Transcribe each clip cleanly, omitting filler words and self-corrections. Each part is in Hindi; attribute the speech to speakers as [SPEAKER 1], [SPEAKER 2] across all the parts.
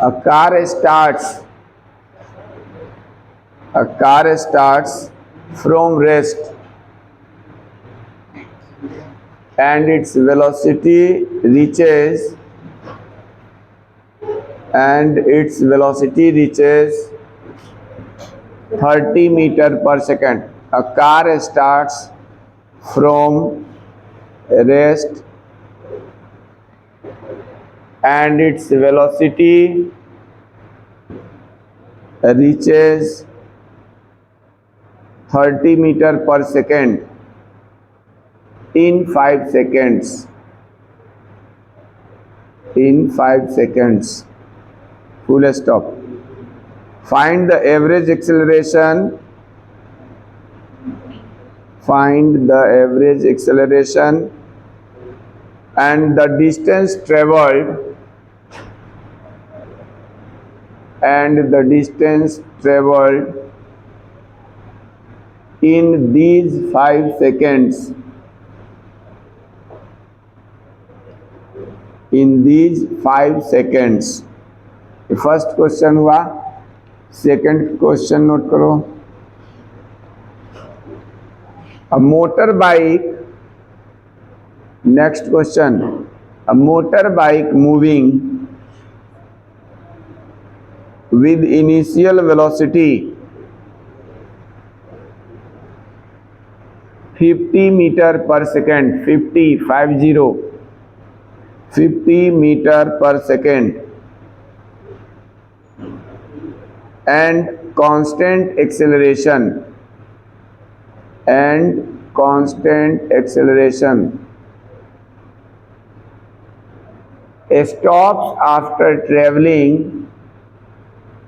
[SPEAKER 1] A car starts from rest and its velocity reaches 30 meter per second. A car starts from rest and its velocity reaches 30 meter per second in 5 seconds. Full stop. Find the average acceleration. And the distance traveled in these 5 seconds. First question हुआ. सेकंड क्वेश्चन नोट करो. A motor bike. Next question. A motor bike moving with initial velocity 50 meter per second, 50 meter per second, and constant acceleration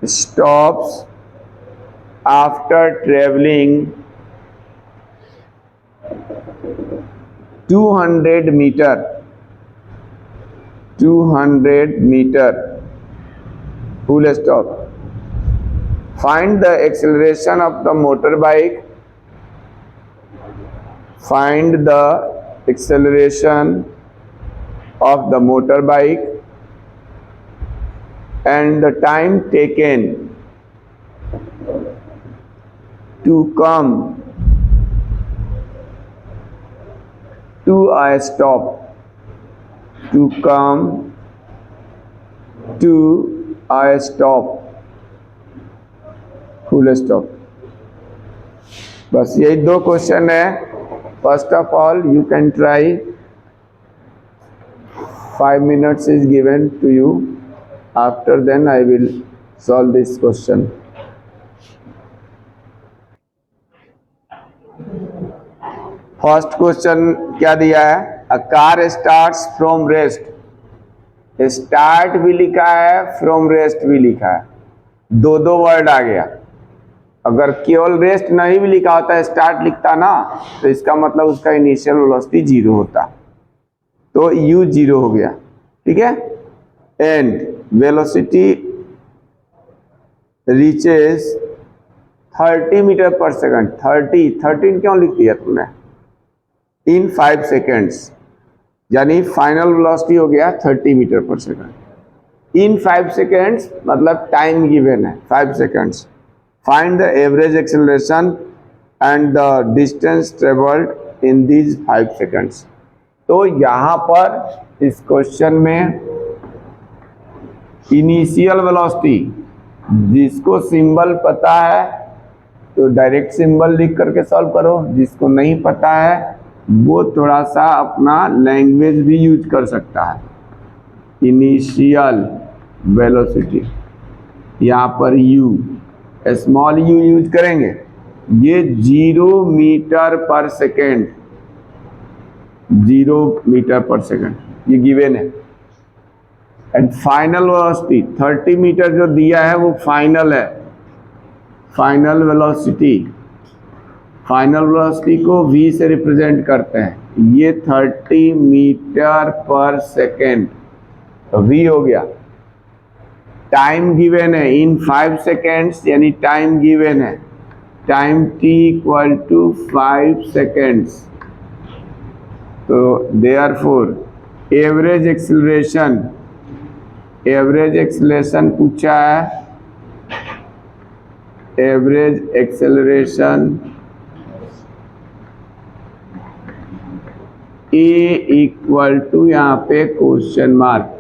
[SPEAKER 1] stops after traveling 200 meter. Full stop. Find the acceleration of the motorbike. And the time taken to come to a stop. Full stop. बस यही 2 क्वेश्चन है. First of all you can try. 5 minutes is given to you. After then I will solve this question. First question क्या दिया है? A car starts from rest. Start भी लिखा है, फ्रॉम रेस्ट भी लिखा है. दो वर्ड आ गया. अगर केवल रेस्ट नहीं भी लिखा होता, स्टार्ट लिखता ना, तो इसका मतलब उसका इनिशियल वेलोसिटी 0 होता. तो u 0 हो गया. ठीक है. एंड वेलोसिटी रीचेस 30 मीटर पर सेकंड. 13 क्यों लिख दिया तुमने? इन 5 सेकेंड्स, यानी फाइनल वेलोसिटी हो गया 30 मीटर पर सेकंड. इन 5 सेकेंड्स मतलब टाइम गिवन है 5 seconds. Find the average acceleration and the distance travelled in these 5 seconds. तो यहाँ पर इस क्वेश्चन में इनिशियल वेलोसिटी, जिसको सिंबल पता है तो डायरेक्ट सिंबल लिख करके सॉल्व करो. जिसको नहीं पता है वो थोड़ा सा अपना लैंग्वेज भी यूज कर सकता है. इनिशियल वेलोसिटी, यहाँ पर u, स्मॉल u यूज करेंगे. ये 0 मीटर पर सेकेंड, 0 मीटर पर सेकेंड ये गिवन है. एंड फाइनल वेलोसिटी 30 मीटर जो दिया है वो फाइनल है. फाइनल वेलोसिटी को v से रिप्रेजेंट करते हैं. ये 30 मीटर पर सेकेंड v हो गया. टाइम गिवन है इन 5 सेकेंड्स, यानी टाइम गिवन है. Time t equal to 5 seconds. तो therefore average acceleration average acceleration पूछा है, average acceleration a equal to यहाँ पे क्वेश्चन मार्क।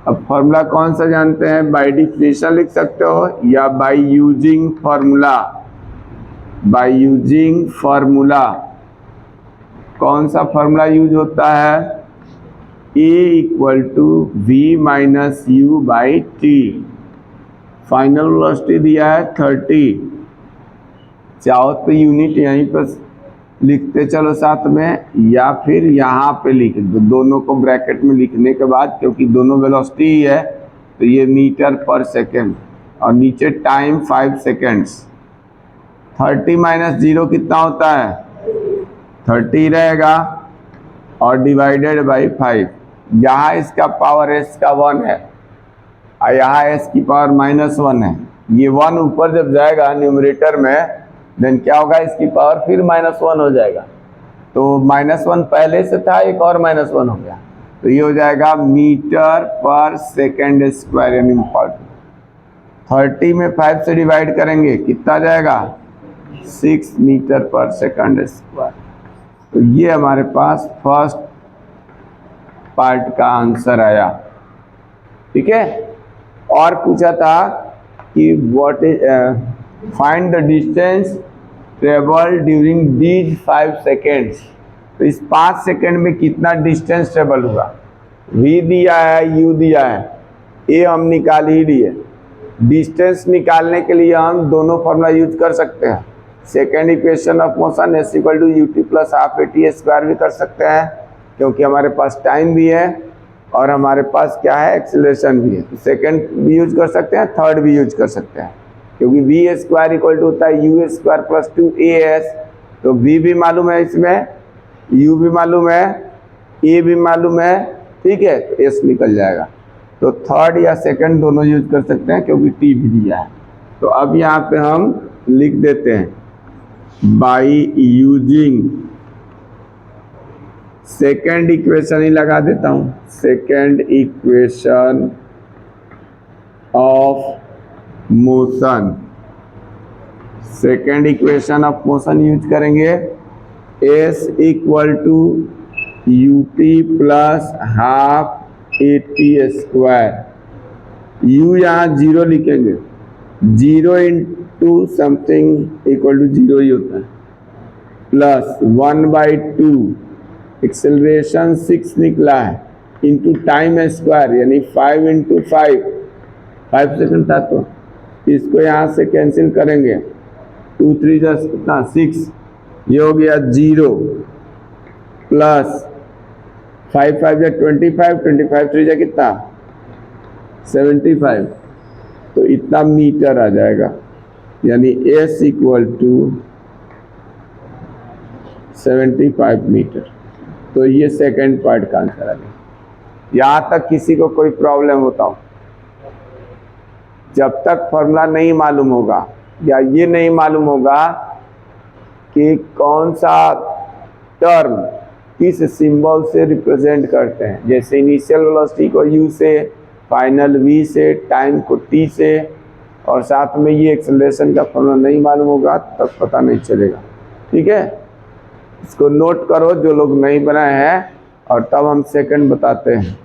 [SPEAKER 1] अब फॉर्मूला कौन सा जानते हैं? बाय डिफिनेशन लिख सकते हो या by using formula. By using formula कौन सा फॉर्मूला यूज होता है? A equal to v minus u by t. Final velocity दिया है 30। चाहो तो यूनिट यहीं पर लिखते चलो साथ में, या फिर यहाँ पे लिख दो, दोनों को ब्रैकेट में लिखने के बाद, क्योंकि दोनों वेलोसिटी ही है तो ये मीटर पर सेकेंड और नीचे टाइम 5 सेकेंड्स। 30 माइनस 0 कितना होता है? 30 रहेगा और डिवाइडेड बाई 5। यहाँ इसका पावर s का 1 है और यहाँ s की पावर -1 है। ये 1 ऊपर जब जाएगा न्यूमरेटर में, देन क्या होगा? इसकी पावर फिर -1 हो जाएगा। तो -1 पहले से था, एक और -1 हो गया, तो ये हो जाएगा मीटर पर सेकेंड स्क्वायर। यानी 30 में 5 से डिवाइड करेंगे, कितना जाएगा? 6 मीटर पर सेकेंड स्क्वायर। तो ये हमारे पास फर्स्ट पार्ट का आंसर आया। ठीक है। और पूछा था कि what is find the distance travel during these 5 seconds. तो इस 5 सेकेंड में कितना डिस्टेंस ट्रेवल हुआ? v दिया है, u दिया है, a हम निकाल ही लिए। डिस्टेंस निकालने के लिए हम दोनों फॉर्मूला यूज कर सकते हैं। Second equation of motion s equal to ut plus half at square भी कर सकते हैं, क्योंकि हमारे पास टाइम भी है और हमारे पास क्या है? एक्सेलरेशन भी है। तो सेकेंड भी यूज कर सकते हैं, थर्ड भी यूज कर सकते हैं, क्योंकि v स्क्वायर इक्वल टू होता है u स्क्वायर प्लस 2as। तो v भी मालूम है, इसमें u भी मालूम है, a भी मालूम है। ठीक है, तो s निकल जाएगा। तो थर्ड या सेकंड दोनों यूज कर सकते हैं, क्योंकि t भी दिया है। तो अब यहाँ पे हम लिख देते हैं बाई यूजिंग, सेकेंड इक्वेशन ही लगा देता हूँ, second equation of motion. Second equation of motion use करेंगे, s equal to ut plus half at square. u यहाँ 0 लिखेंगे, 0 इंटू समथिंग इक्वल टू 0 ही होता है, प्लस 1/2 एक्सेलरेशन 6 निकला है, इंटू टाइम स्क्वायर यानी 5 इंटू 5 सेकंड था, तो इसको यहाँ से कैंसिल करेंगे। 2 3 कितना? 6। ये हो गया 0 प्लस 5 5 या 25, 25 3 जा कितना? 75। तो इतना मीटर आ जाएगा, यानी s इक्वल टू 75 मीटर। तो ये सेकेंड पार्ट का आंसर आ गया। यहाँ तक किसी को कोई प्रॉब्लम होता हो? जब तक फॉर्मूला नहीं मालूम होगा या ये नहीं मालूम होगा कि कौन सा टर्म किस सिंबल से रिप्रेजेंट करते हैं, जैसे इनिशियल वेलोसिटी को u से, फाइनल v से, टाइम को t से, और साथ में ये एक्सेलरेशन का फॉर्मूला नहीं मालूम होगा तब पता नहीं चलेगा। ठीक है, इसको नोट करो जो लोग नहीं बनाए हैं, और तब हम सेकंड बताते हैं।